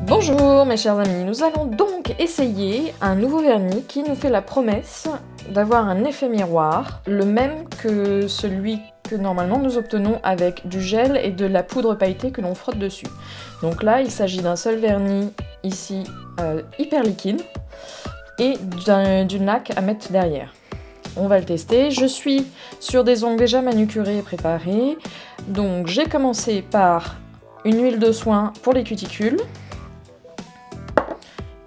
Bonjour mes chers amis, nous allons donc essayer un nouveau vernis qui nous fait la promesse d'avoir un effet miroir, le même que celui que normalement nous obtenons avec du gel et de la poudre pailletée que l'on frotte dessus. Donc là il s'agit d'un seul vernis ici hyper liquide et d'une laque à mettre derrière. On va le tester. Je suis sur des ongles déjà manucurés et préparés. Donc j'ai commencé par une huile de soin pour les cuticules,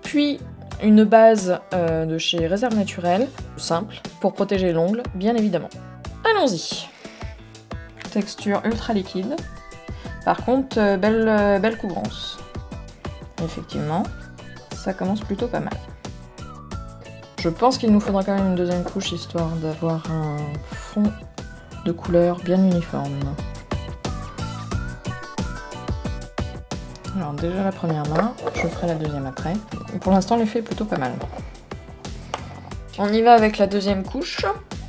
puis une base de chez Réserve Naturelle, simple, pour protéger l'ongle, bien évidemment. Allons-y. Texture ultra liquide. Par contre, belle couvrance. Effectivement, ça commence plutôt pas mal. Je pense qu'il nous faudra quand même une deuxième couche, histoire d'avoir un fond de couleur bien uniforme. Alors déjà la première main, je ferai la deuxième après. Pour l'instant l'effet est plutôt pas mal. On y va avec la deuxième couche.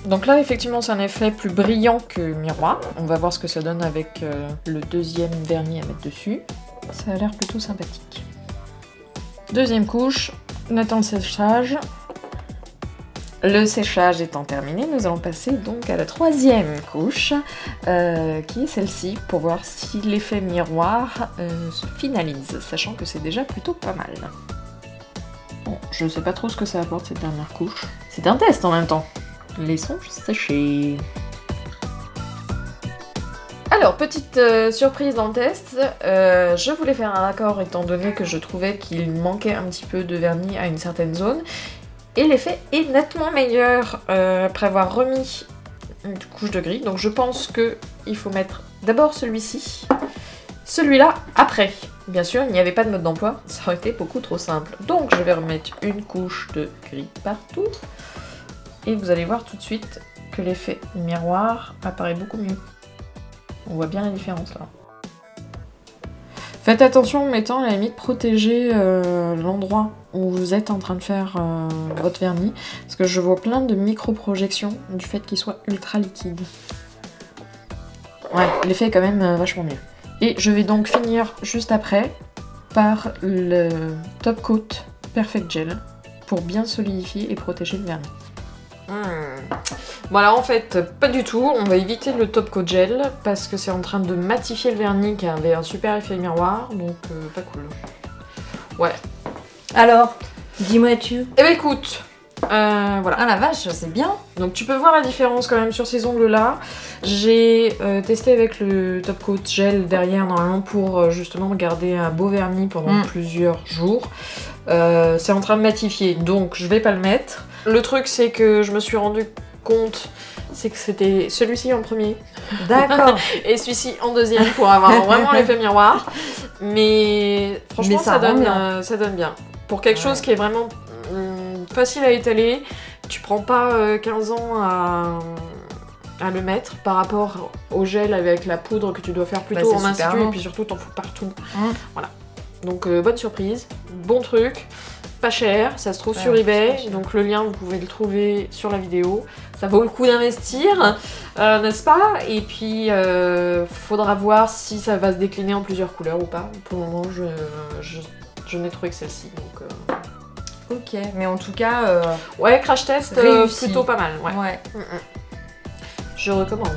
Donc là effectivement c'est un effet plus brillant que miroir. On va voir ce que ça donne avec le deuxième vernis à mettre dessus. Ça a l'air plutôt sympathique. Deuxième couche, on attend le séchage. Le séchage étant terminé, nous allons passer donc à la troisième couche, qui est celle-ci, pour voir si l'effet miroir se finalise, sachant que c'est déjà plutôt pas mal. Bon, je sais pas trop ce que ça apporte cette dernière couche. C'est un test en même temps. Laissons sécher. Alors, petite surprise dans le test, je voulais faire un raccord étant donné que je trouvais qu'il manquait un petit peu de vernis à une certaine zone. Et l'effet est nettement meilleur après avoir remis une couche de gris. Donc je pense qu'il faut mettre d'abord celui-ci, celui-là après. Bien sûr, il n'y avait pas de mode d'emploi, ça aurait été beaucoup trop simple. Donc je vais remettre une couche de gris partout. Et vous allez voir tout de suite que l'effet miroir apparaît beaucoup mieux. On voit bien la différence là. Faites attention en mettant à la limite protéger l'endroit où vous êtes en train de faire votre vernis, parce que je vois plein de micro-projections du fait qu'il soit ultra liquide. Ouais, l'effet est quand même vachement mieux. Et je vais donc finir juste après par le Top Coat Perfect Gel pour bien solidifier et protéger le vernis. Bon alors en fait, pas du tout, on va éviter le Top Coat Gel parce que c'est en train de matifier le vernis qui avait un super effet miroir, donc pas cool. Ouais. Alors, dis-moi tu. Eh ben écoute, voilà. Ah la vache, c'est bien. Donc tu peux voir la différence quand même sur ces ongles là. J'ai testé avec le Top Coat Gel derrière normalement pour justement garder un beau vernis pendant plusieurs jours. C'est en train de matifier, donc je vais pas le mettre. Le truc c'est que je me suis rendu compte, c'est que c'était celui-ci en premier. D'accord. Et celui-ci en deuxième pour avoir vraiment l'effet miroir. Mais franchement ça donne bien. Pour quelque chose qui est vraiment facile à étaler, tu prends pas 15 ans à le mettre par rapport au gel avec la poudre que tu dois faire plutôt en institut et puis surtout t'en fous partout. Voilà. Donc bonne surprise, bon truc. Pas cher, ça se trouve sur eBay, donc le lien vous pouvez le trouver sur la vidéo. Ça vaut le coup d'investir, n'est-ce pas? Et puis faudra voir si ça va se décliner en plusieurs couleurs ou pas. Pour le moment, je n'ai trouvé que celle-ci. Donc, ok, mais en tout cas, ouais, crash test réussi. plutôt pas mal. Ouais. Ouais. Je recommande.